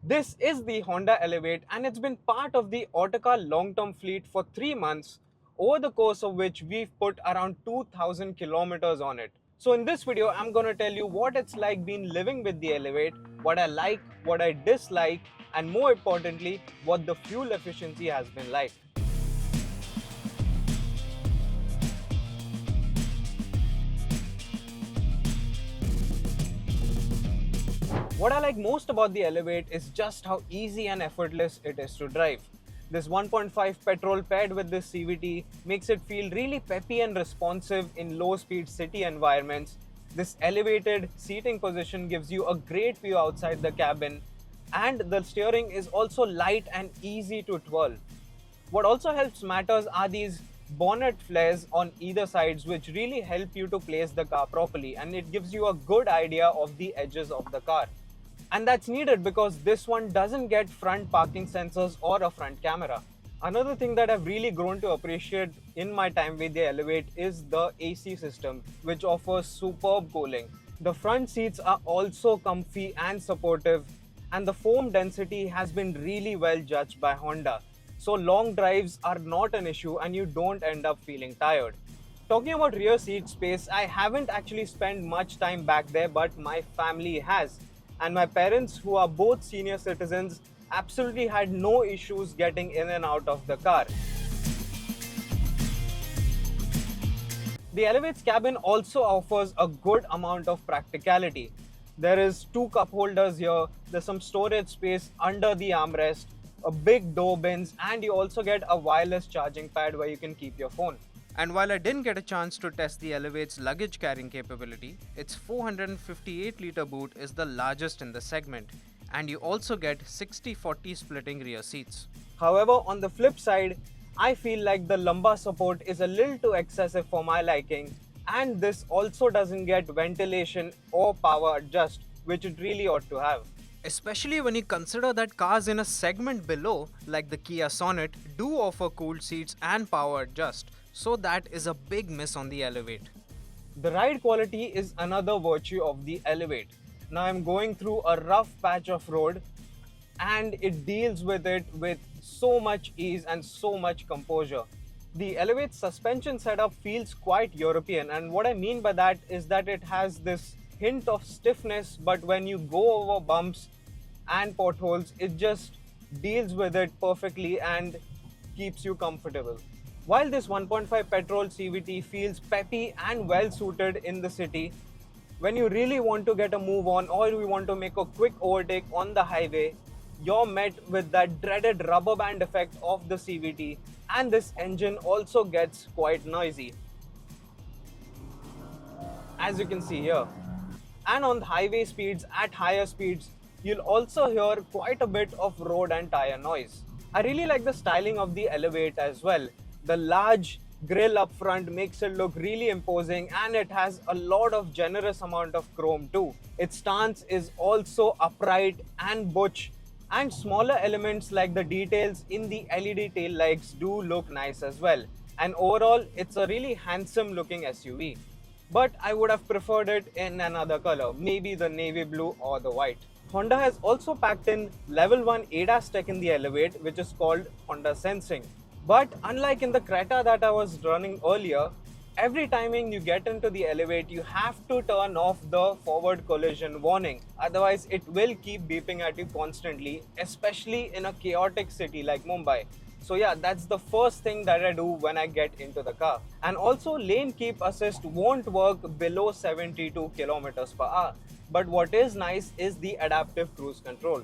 This is the Honda Elevate and it's been part of the Autocar long-term fleet for 3 months, over the course of which we've put around 2000 kilometers on it. So in this video, I'm going to tell you what it's like being living with the Elevate, what I like, what I dislike, and more importantly, what the fuel efficiency has been like. What I like most about the Elevate is just how easy and effortless it is to drive. This 1.5 petrol paired with this CVT makes it feel really peppy and responsive in low-speed city environments. This elevated seating position gives you a great view outside the cabin, and the steering is also light and easy to twirl. What also helps matters are these bonnet flares on either sides, which really help you to place the car properly, and it gives you a good idea of the edges of the car. And that's needed because this one doesn't get front parking sensors or a front camera. Another thing that I've really grown to appreciate in my time with the Elevate is the AC system, which offers superb cooling. The front seats are also comfy and supportive, and the foam density has been really well judged by Honda. So long drives are not an issue and you don't end up feeling tired. Talking about rear seat space, I haven't actually spent much time back there, but my family has. And my parents, who are both senior citizens, absolutely had no issues getting in and out of the car. The Elevate's cabin also offers a good amount of practicality. There is two cup holders here, there's some storage space under the armrest, a big door bins, and you also get a wireless charging pad where you can keep your phone. And while I didn't get a chance to test the Elevate's luggage carrying capability, its 458-litre boot is the largest in the segment, and you also get 60-40 splitting rear seats. However, on the flip side, I feel like the lumbar support is a little too excessive for my liking, and this also doesn't get ventilation or power adjust, which it really ought to have. Especially when you consider that cars in a segment below, like the Kia Sonet, do offer cooled seats and power adjust. So that is a big miss on the Elevate. The ride quality is another virtue of the Elevate. Now I'm going through a rough patch of road and it deals with it with so much ease and so much composure. The Elevate's suspension setup feels quite European, and what I mean by that is that it has this hint of stiffness, but when you go over bumps and potholes, it just deals with it perfectly and keeps you comfortable. While this 1.5 petrol CVT feels peppy and well suited in the city, when you really want to get a move on or you want to make a quick overtake on the highway, you're met with that dreaded rubber band effect of the CVT, and this engine also gets quite noisy, as you can see here. And on the highway speeds, at higher speeds, you'll also hear quite a bit of road and tire noise. I really like the styling of the Elevate as well. The large grille up front makes it look really imposing, and it has a lot of generous amount of chrome too. Its stance is also upright and butch, and smaller elements like the details in the LED tail lights do look nice as well. And overall, it's a really handsome looking SUV. But I would have preferred it in another color, maybe the navy blue or the white. Honda has also packed in level 1 ADAS tech in the Elevate, which is called Honda Sensing. But unlike in the Creta that I was running earlier, every timing you get into the Elevate, you have to turn off the forward collision warning. Otherwise, it will keep beeping at you constantly, especially in a chaotic city like Mumbai. So yeah, that's the first thing that I do when I get into the car. And also, lane keep assist won't work below 72 kilometers per hour. But what is nice is the adaptive cruise control.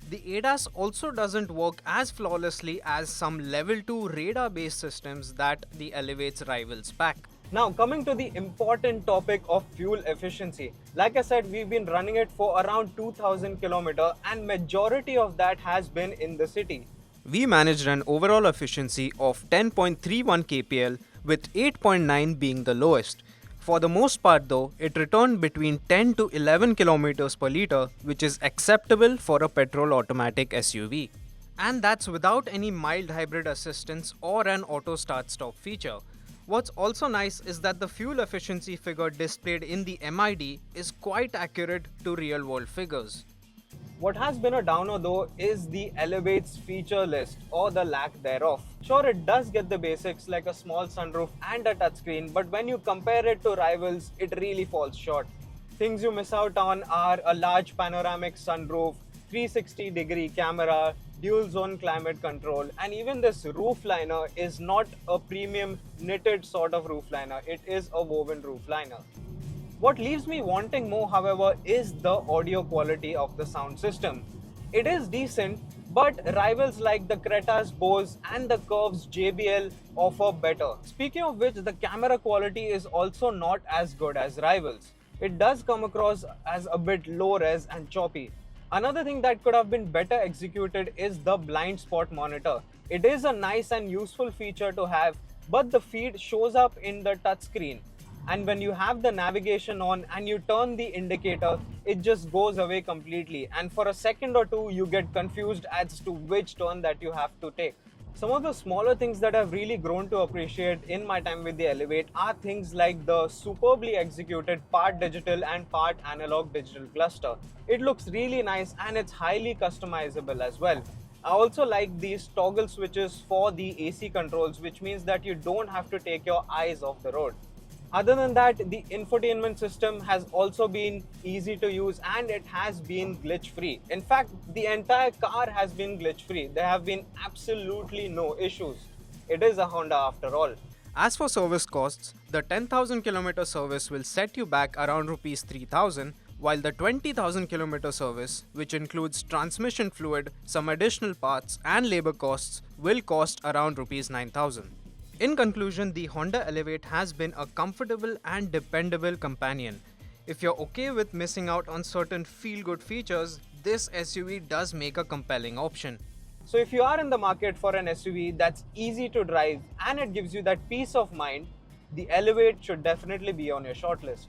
The ADAS also doesn't work as flawlessly as some level 2 radar based systems that the Elevate's rivals pack. Now coming to the important topic of fuel efficiency. Like I said, we've been running it for around 2000 km and majority of that has been in the city. We managed an overall efficiency of 10.31 kpl with 8.9 being the lowest. For the most part though, it returned between 10 to 11 km per litre, which is acceptable for a petrol automatic SUV. And that's without any mild hybrid assistance or an auto start-stop feature. What's also nice is that the fuel efficiency figure displayed in the MID is quite accurate to real-world figures. What has been a downer though is the Elevate's feature list or the lack thereof. Sure, it does get the basics like a small sunroof and a touchscreen, but when you compare it to rivals, it really falls short. Things you miss out on are a large panoramic sunroof, 360-degree camera, dual zone climate control, and even this roof liner is not a premium knitted sort of roof liner, it is a woven roof liner. What leaves me wanting more, however, is the audio quality of the sound system. It is decent, but rivals like the Creta's Bose and the Curve's JBL offer better. Speaking of which, the camera quality is also not as good as rivals. It does come across as a bit low res and choppy. Another thing that could have been better executed is the blind spot monitor. It is a nice and useful feature to have, but the feed shows up in the touchscreen, and when you have the navigation on and you turn the indicator, it just goes away completely, and for a second or two you get confused as to which turn that you have to take. Some of the smaller things that I've really grown to appreciate in my time with the Elevate are things like the superbly executed part digital and part analog digital cluster. It looks really nice and it's highly customizable as well. I also like these toggle switches for the AC controls, which means that you don't have to take your eyes off the road. Other than that, the infotainment system has also been easy to use and it has been glitch free. In fact, the entire car has been glitch free. There have been absolutely no issues. It is a Honda after all. As for service costs, the 10,000 kilometer service will set you back around rupees 3,000, while the 20,000 kilometer service, which includes transmission fluid, some additional parts and labor costs, will cost around rupees 9,000. In conclusion, the Honda Elevate has been a comfortable and dependable companion. If you're okay with missing out on certain feel-good features, this SUV does make a compelling option. So if you are in the market for an SUV that's easy to drive and it gives you that peace of mind, the Elevate should definitely be on your shortlist.